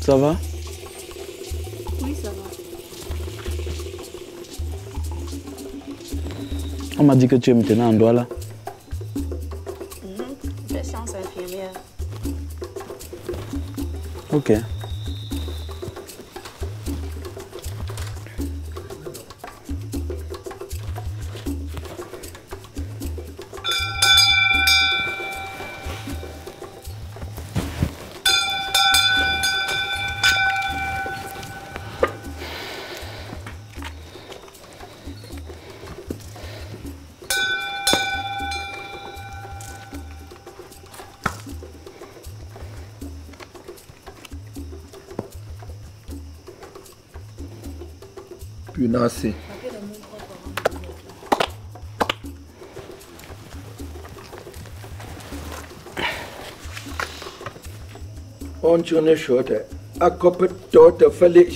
Ça va? Oui, ça va. On m'a dit que tu es maintenant en Douala. Je fais sciences infirmières. Ok. Punassé. On tourne short. À coupe d'autres fallait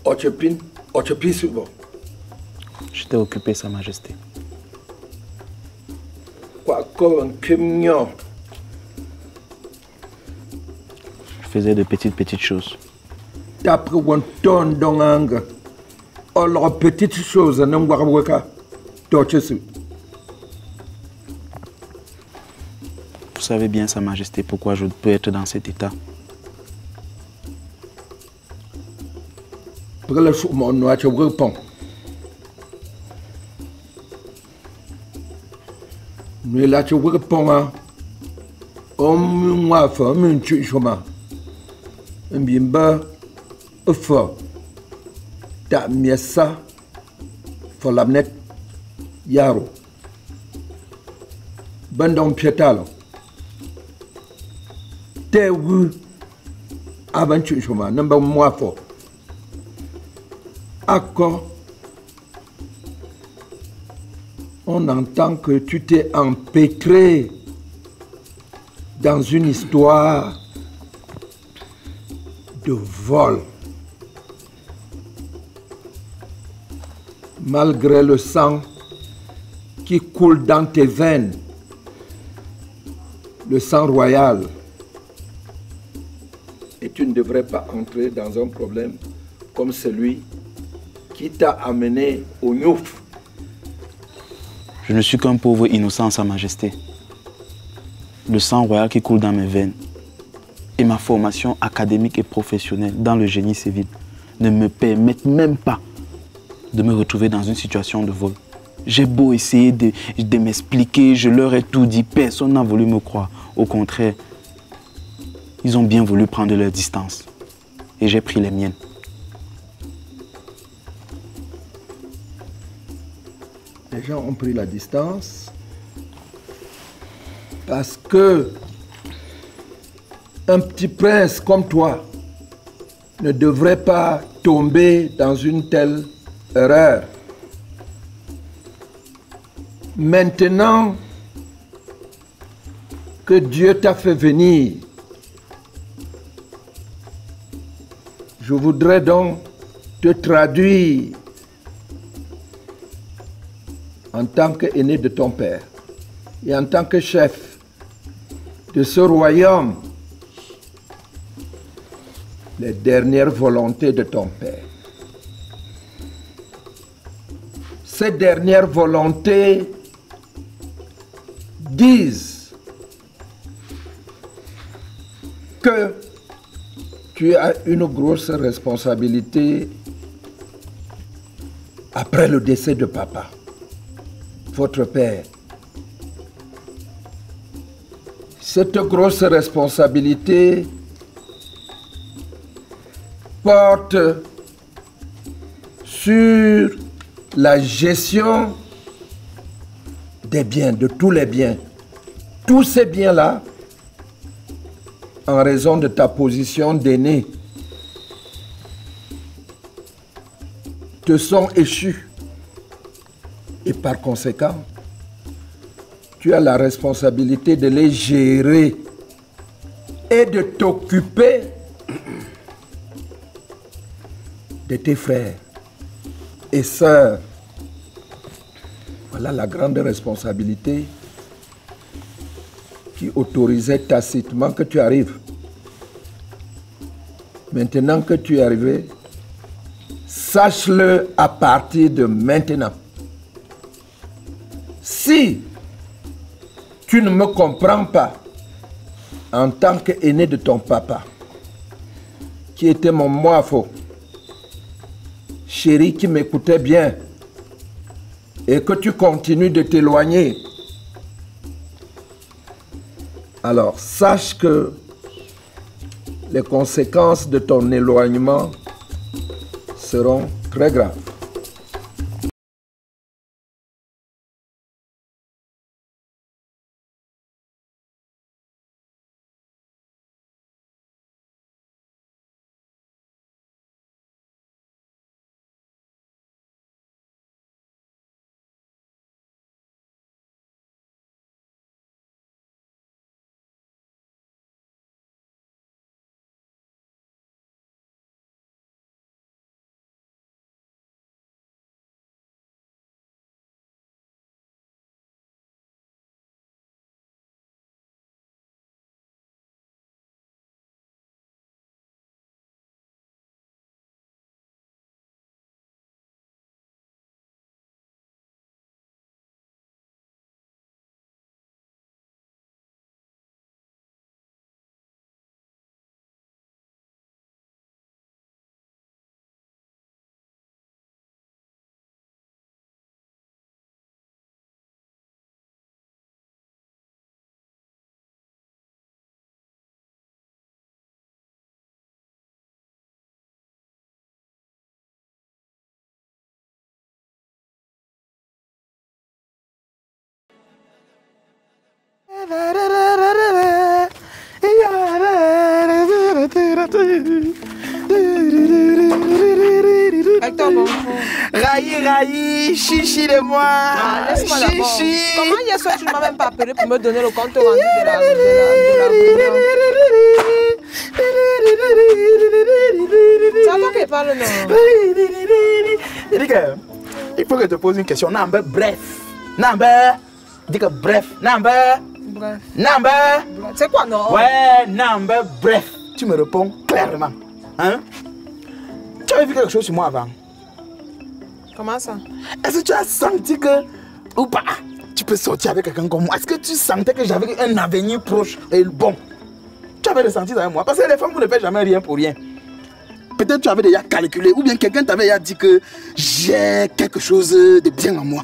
Ochepin souvent. J'étais occupé, Sa Majesté. Quoi comme un camion. Je faisais de petites choses. D'après un ton d'angle. Alors, petites choses, non, Warwaka. Torchesu. Vous savez bien, Sa Majesté, pourquoi je peux être dans cet état. Pour le fou, mon noix, tu réponds. Mais là, tu réponds. On m'a fait un petit chemin. Un bimba, un fort. Ta miessa, for l'amnet, yaro. Bandon pietalo. Te wu, avant tu chemin, number moi fort. Accord, on entend que tu t'es empêtré dans une histoire de vol. Malgré le sang qui coule dans tes veines, le sang royal, et tu ne devrais pas entrer dans un problème comme celui qui t'a amené au Nyouf. Je ne suis qu'un pauvre innocent, Sa Majesté. Le sang royal qui coule dans mes veines et ma formation académique et professionnelle dans le génie civil ne me permettent même pas de me retrouver dans une situation de vol. J'ai beau essayer de m'expliquer, je leur ai tout dit, personne n'a voulu me croire. Au contraire, ils ont bien voulu prendre leur distance et j'ai pris les miennes. Les gens ont pris la distance parce que un petit prince comme toi ne devrait pas tomber dans une telle erreur. Maintenant que Dieu t'a fait venir, je voudrais donc te traduire en tant qu'aîné de ton père et en tant que chef de ce royaume, les dernières volontés de ton père. Ces dernières volontés disent que tu as une grosse responsabilité après le décès de papa, votre père. Cette grosse responsabilité porte sur la gestion des biens, de tous les biens. Tous ces biens-là, en raison de ta position d'aîné, te sont échus. Et par conséquent, tu as la responsabilité de les gérer et de t'occuper de tes frères et sœurs. Voilà la grande responsabilité qui autorisait tacitement que tu arrives. Maintenant que tu es arrivé, sache-le à partir de maintenant. Si tu ne me comprends pas en tant qu'aîné de ton papa, qui était mon moifo, chéri qui m'écoutait bien, et que tu continues de t'éloigner, alors sache que les conséquences de ton éloignement seront très graves. Hector, bonjour. Raï, chichi de moi. Ah, laisse-moi d'abord. Chichi. Comment hier soir tu ne m'as même pas appelé pour me donner le compte rendu de la réunion? C'est à toi qui parle, non? Il dit que il faut que je te pose une question. Number, bref. Dis que bref. Bref. C'est quoi, non? Ouais, bref. Tu me réponds clairement. Hein? Tu avais vu quelque chose sur moi avant? Comment ça? Est-ce que tu as senti que, ou pas, tu peux sortir avec quelqu'un comme moi? Est-ce que tu sentais que j'avais un avenir proche et bon? Tu avais ressenti ça avec moi? Parce que les femmes, vous ne faites jamais rien pour rien. Peut-être tu avais déjà calculé, ou bien quelqu'un t'avait déjà dit que j'ai quelque chose de bien en moi.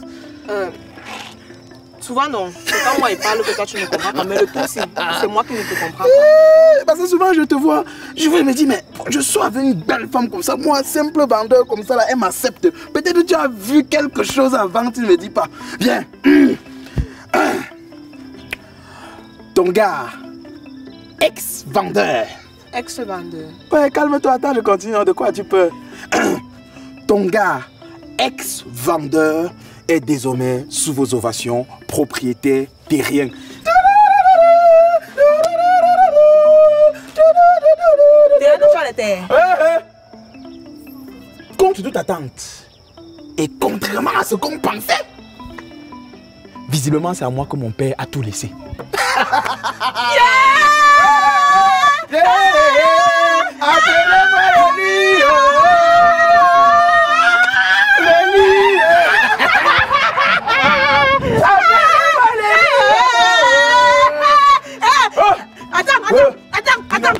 Souvent non. C'est quand moi il parle que toi tu ne comprends pas. Mais le tout c'est moi qui ne te comprends pas. Parce que souvent je te vois, je me dis mais je sors avec une belle femme comme ça, moi simple vendeur comme ça là, elle m'accepte. Peut-être que tu as vu quelque chose avant, tu ne me dis pas. Bien. Ton gars, ex-vendeur. Ex-vendeur. Ouais, calme-toi, attends, je continue. De quoi tu peux? Ton gars, ex-vendeur, est désormais sous vos ovations, propriétaire terrien. Contre toute attente, et contrairement à ce qu'on pensait, visiblement c'est à moi que mon père a tout laissé.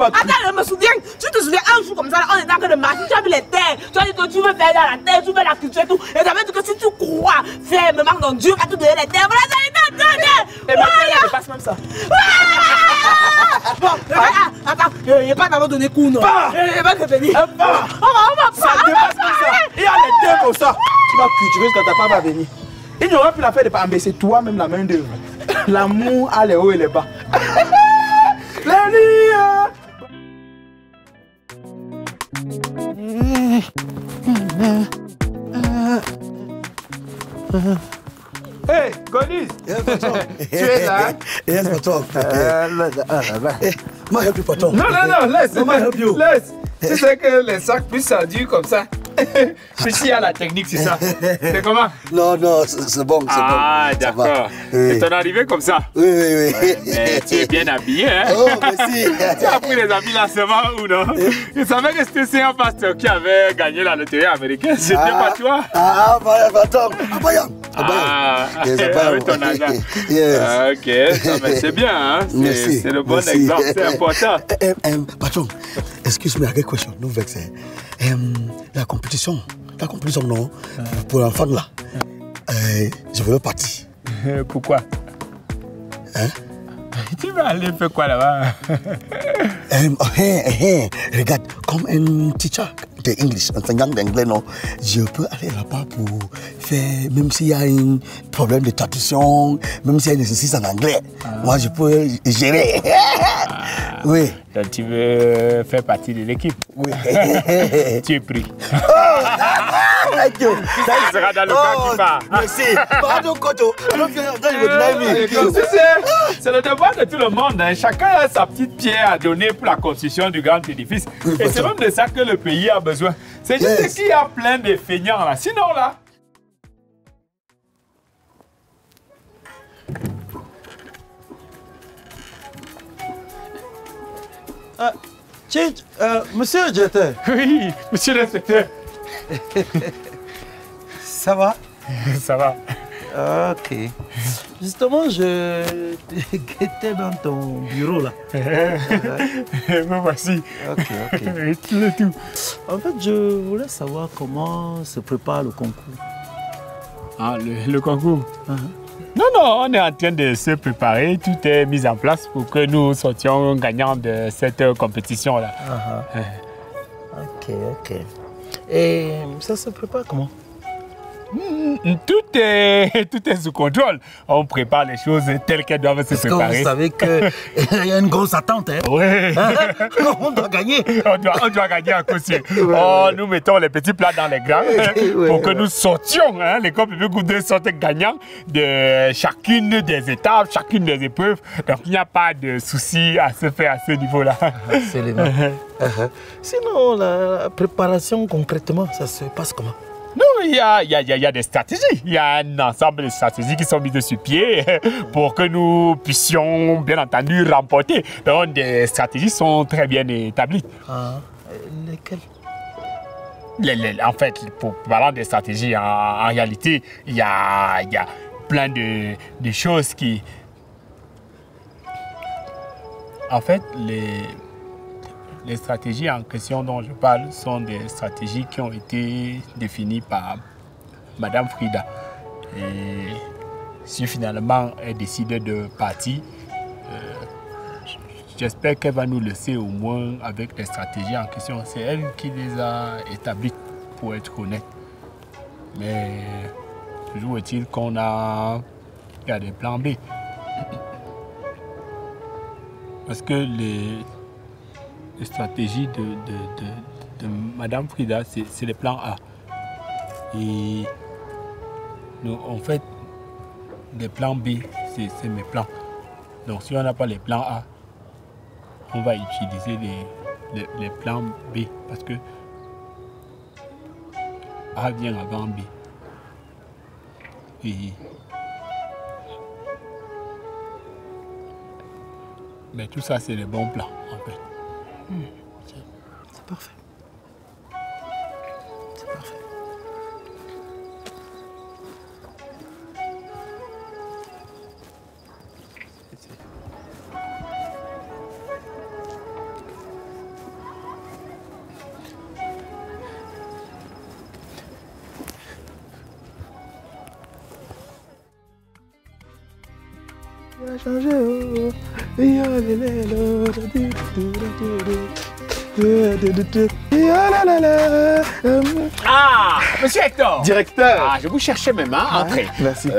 Attends, je me souviens, tu te souviens un jour comme ça, on était en train de marcher, tu as vu les terres, tu as dit que tu veux faire dans la terre, tu veux la culture et tout, et tu avais dit que si tu crois fermement dans Dieu va te donner les terres, voilà, ça a été donné. Et maintenant, il dépasse même ça. Bon, attends, il n'y a pas d'avoir donné coup, non. Il va te venir. Ça dépasse même ça. Il y a les terres comme ça. Tu vas cultiver ce que ta femme va venir. Il n'y aura plus l'affaire de pas embêter toi-même la main d'œuvre. L'amour a les hauts et les bas. Hey, Gonis! Yes, patron. Tu es là? Yes, patron. Moi, help you, patron. Non, laisse. Comment help you? Laisse. Tu sais que les sacs plus sardus comme ça, Ceci a la technique, c'est ça. C'est comment? Non, non, c'est bon, c'est bon. Ah, d'accord. Oui. C'est ton arrivée comme ça? Oui, oui, oui. Mais tu es bien habillé, hein? Oh, merci. Tu as pris les habits là seulement ou non? Je savais que c'était un pasteur qui avait gagné la loterie américaine. C'était pas toi? Attends. Abayam. Avec ton argent. Yes. Ok, c'est bien, hein? C'est le bon Merci. exemple, c'est important. Patron, excuse-moi, I get question, no vex. La compétition, non, pour l'enfant là, je veux partir. Pourquoi? Hein? Tu vas aller faire quoi là-bas? Regarde, comme un teacher de English, enseignant d'anglais, non, je peux aller là-bas pour faire, même s'il y a un problème de traduction, même s'il y a un exercice en anglais, moi je peux gérer. Oui. Donc tu veux faire partie de l'équipe? Oui. Tu es pris. Thank you. Ça sera dans le camp qui part. Merci. Pardon, Koto. C'est le devoir de tout le monde. Hein. Chacun a sa petite pierre à donner pour la construction du grand édifice. Et c'est même de ça que le pays a besoin. C'est juste qu'il y a plein de feignants là. Sinon là... Monsieur Jeter. Oui, monsieur l'inspecteur. Ça va? Ça va. Ok. Justement, je guettais dans ton bureau là. Me voici. Ok. Le tout. En fait, je voulais savoir comment se prépare le concours. Ah, le concours? Non, on est en train de se préparer. Tout est mis en place pour que nous sortions gagnants de cette compétition-là. Ok. Et ça se prépare comment? Tout est sous contrôle. On prépare les choses telles qu'elles doivent se préparer. Parce que vous savez qu'il y a une grosse attente. Hein? Oui. On doit gagner. On doit gagner à cause. Nous mettons les petits plats dans les grands pour que nous sortions. Hein, les corps publics sortent gagnants de chacune des étapes, chacune des épreuves. Donc il n'y a pas de souci à se faire à ce niveau-là. Absolument. Sinon, la préparation concrètement, ça se passe comment? Non, il y a des stratégies. Il y a un ensemble de stratégies qui sont mises sur pied pour que nous puissions, bien entendu, remporter. Donc, des stratégies sont très bien établies. Lesquelles? En fait, pour parler des stratégies, en réalité, il y a plein de choses qui... En fait, les stratégies en question dont je parle sont des stratégies qui ont été définies par Madame Frida. Et si finalement elle décide de partir, j'espère qu'elle va nous laisser au moins avec les stratégies en question. C'est elle qui les a établies, pour être honnête. Mais toujours est-il qu'il y a des plans B. Parce que les stratégies de Madame Frida, c'est les plans A. Et nous, en fait, les plans B, c'est mes plans. Donc si on n'a pas les plans A, on va utiliser les plans B parce que A vient avant B. Mais tout ça, c'est les bons plans, en fait. C'est parfait. C'est parfait. Il a changé, oh. Ah, monsieur Hector. Directeur. Ah, je vous cherchais mes mains. Entrez. Merci.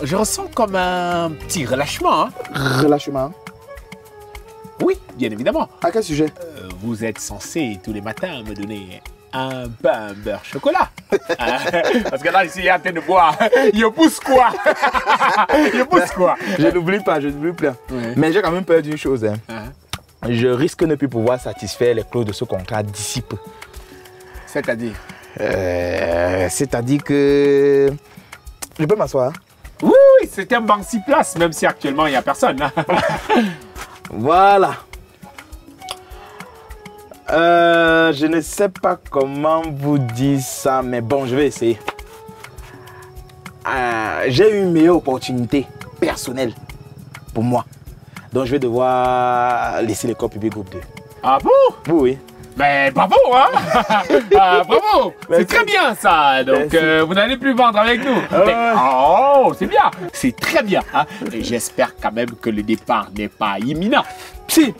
Je ressens comme un petit relâchement. Hein. Relâchement. Oui, bien évidemment. À quel sujet? Vous êtes censé tous les matins me donner un pain beurre chocolat. Parce que là, ici, il est en train de boire. Il pousse quoi? Il pousse quoi? Je n'oublie pas, je n'oublie plus. Ouais. Mais j'ai quand même peur d'une chose. Hein. Hein? Je risque de ne plus pouvoir satisfaire les clauses de ce contrat d'ici peu. C'est-à-dire C'est-à-dire que... Je peux m'asseoir? Oui, c'est un banc 6 places, même si actuellement il n'y a personne. Hein. Voilà. Je ne sais pas comment vous dire ça, mais bon, je vais essayer. J'ai eu une meilleure opportunité personnelle pour moi. Donc je vais devoir laisser l'école publique groupe 2. Ah bon? Oui. Mais bravo, hein. Bravo. C'est très bien ça. Donc vous n'allez plus vendre avec nous. Oh, c'est bien. C'est très bien. Hein? Et j'espère quand même que le départ n'est pas imminent. Si.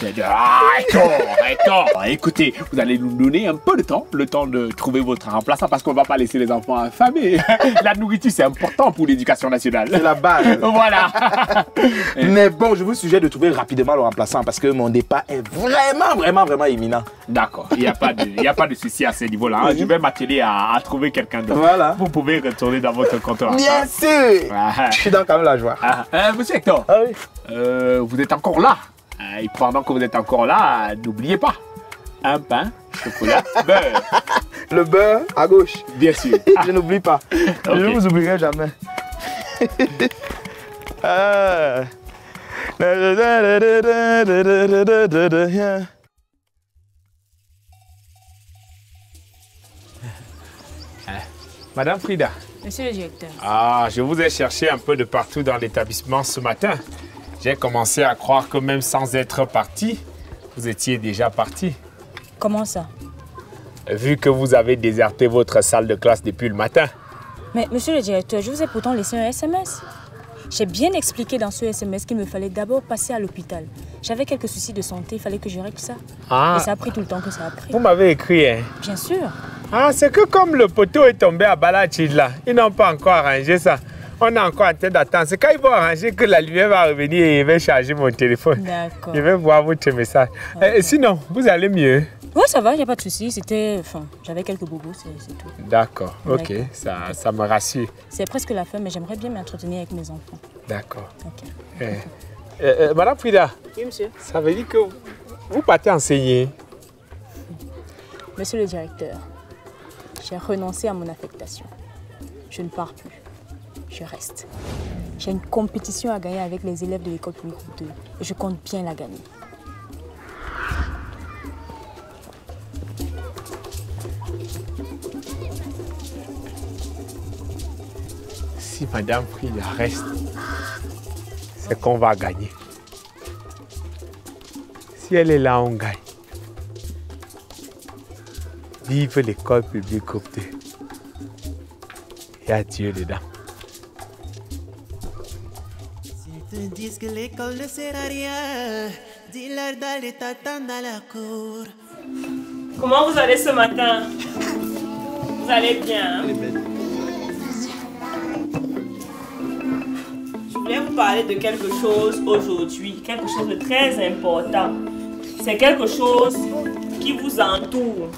D'accord. Écoutez, vous allez nous donner un peu de temps, le temps de trouver votre remplaçant parce qu'on ne va pas laisser les enfants affamés. La nourriture, c'est important pour l'éducation nationale. C'est la base. Voilà. Mais bon, je vous suggère de trouver rapidement le remplaçant parce que mon départ est vraiment imminent. D'accord, il n'y a pas de souci à ce niveau-là. Hein. Je vais m'atteler à trouver quelqu'un d'autre. Voilà. Vous pouvez retourner dans votre comptoir. Bien sûr. Je suis dans quand même la joie. Monsieur Hector, vous êtes encore là. Et pendant que vous êtes encore là, n'oubliez pas, un pain, chocolat, beurre. Le beurre à gauche. Bien sûr. Je n'oublie pas. Okay. Je ne vous oublierai jamais. Madame Frida. Monsieur le directeur. Je vous ai cherché un peu de partout dans l'établissement ce matin. J'ai commencé à croire que même sans être parti, vous étiez déjà parti. Comment ça? Vu que vous avez déserté votre salle de classe depuis le matin. Mais monsieur le directeur, je vous ai pourtant laissé un SMS. J'ai bien expliqué dans ce SMS qu'il me fallait d'abord passer à l'hôpital. J'avais quelques soucis de santé, il fallait que je règle ça. Et ça a pris tout le temps que ça a pris. Vous m'avez écrit, hein? Bien sûr. C'est que comme le poteau est tombé à Balachid là, ils n'ont pas encore arrangé ça. On est encore en train d'attendre. C'est quand ils vont arranger que la lumière va revenir et je vais charger mon téléphone. D'accord. Je vais voir votre message. Sinon, vous allez mieux? Oui, ça va, il n'y a pas de souci. J'avais quelques bobos, c'est tout. D'accord, ok. Ça me rassure. C'est presque la fin, mais j'aimerais bien m'entretenir avec mes enfants. D'accord. Ok. Madame Frida. Oui, monsieur. Ça veut dire que vous partez enseigner? Monsieur le directeur, j'ai renoncé à mon affectation. Je ne pars plus. Je reste. J'ai une compétition à gagner avec les élèves de l'école publique 2 et je compte bien la gagner. Si Madame Frida reste, c'est qu'on va gagner. Si elle est là, on gagne. Vive l'école publique groupe 2. Et adieu dedans. Te disent que l'école ne sert à rien, dis-leur d'aller t'attendre à la cour. Comment vous allez ce matin? Vous allez bien? Hein? Je voulais vous parler de quelque chose aujourd'hui, quelque chose de très important. C'est quelque chose qui vous entoure,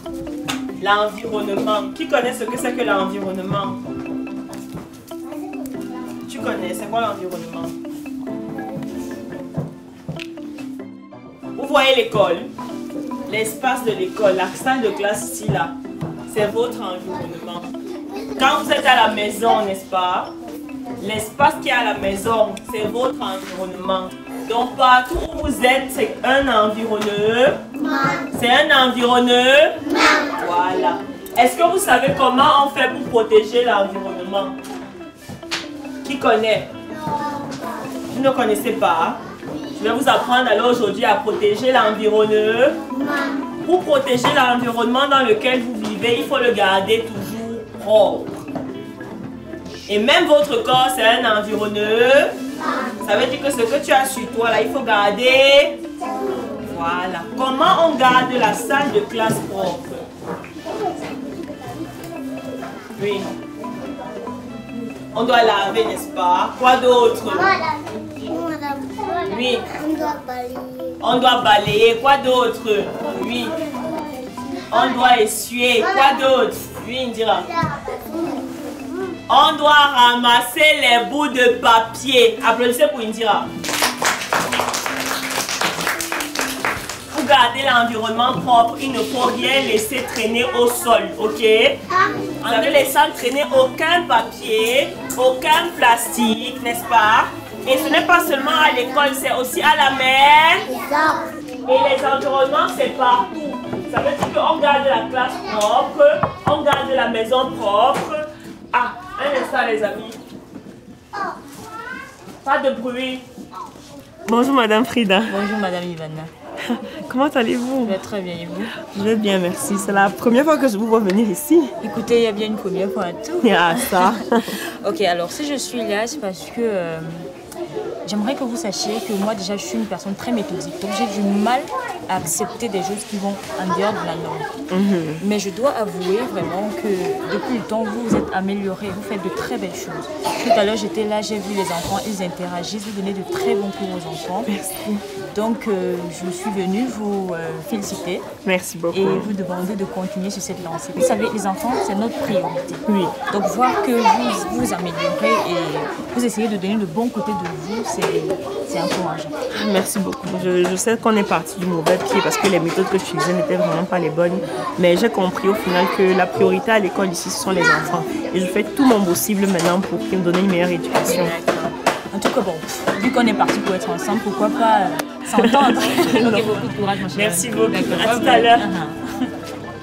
l'environnement. Qui connaît ce que c'est que l'environnement? Tu connais, c'est quoi l'environnement? Vous voyez l'école, l'espace de l'école, la salle de classe ici, là, c'est votre environnement. Quand vous êtes à la maison, n'est-ce pas? L'espace qui est à la maison, c'est votre environnement. Donc partout où vous êtes, c'est un environnement. C'est un environnement. Voilà. Est-ce que vous savez comment on fait pour protéger l'environnement? Qui connaît? Vous ne connaissez pas? Je vais vous apprendre alors aujourd'hui à protéger l'environnement. Pour protéger l'environnement dans lequel vous vivez, il faut le garder toujours propre. Et même votre corps, c'est un environnement. Ça veut dire que ce que tu as sur toi, là, il faut garder. Voilà. Comment on garde la salle de classe propre? Oui. On doit laver, n'est-ce pas? Quoi d'autre? Oui. On doit balayer. Quoi d'autre? Oui. On doit essuyer. Quoi d'autre? Oui, Indira. On doit ramasser les bouts de papier. Applaudissez pour Indira. Vous pour garder l'environnement propre, il ne faut rien laisser traîner au sol, ok? Vous n'avez laissé traîner aucun papier, aucun plastique, n'est-ce pas? Et ce n'est pas seulement à l'école, c'est aussi à la mer. Et les environnements, c'est partout. Ça veut dire qu'on garde la classe propre, on garde la maison propre. Ah, un instant les amis. Pas de bruit. Bonjour Madame Frida. Bonjour Madame Ivana. Comment allez-vous? Je vais très bien et vous? Je vais bien, merci. C'est la première fois que je vous vois venir ici. Écoutez, il y a bien une première fois à tout. Il y a ça. Ok, alors si je suis là, c'est parce que j'aimerais que vous sachiez que moi déjà je suis une personne très méthodique. Donc j'ai du mal à accepter des choses qui vont en dehors de la norme. Mais je dois avouer vraiment que depuis le temps, vous vous êtes amélioré, vous faites de très belles choses. Tout à l'heure j'étais là, j'ai vu les enfants, ils interagissent, vous donnez de très bons cours aux enfants. Merci. Donc je suis venue vous féliciter. Merci beaucoup. Et vous demander de continuer sur cette lancée. Vous savez, les enfants, c'est notre priorité. Oui. Donc voir que vous vous améliorez et vous essayez de donner le bon côté de vous, c'est encourageant. Merci beaucoup. Je sais qu'on est parti du mauvais pied parce que les méthodes que je utilisais n'étaient vraiment pas les bonnes. Mais j'ai compris au final que la priorité à l'école ici, ce sont les enfants. Et je fais tout mon possible maintenant pour qu'ils me donnent une meilleure éducation. En tout cas, bon, vu qu'on est parti pour être ensemble, pourquoi pas s'entendre. Ok, beaucoup de courage, ma chérie. Merci beaucoup. À tout à l'heure.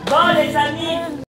Bon, les amis,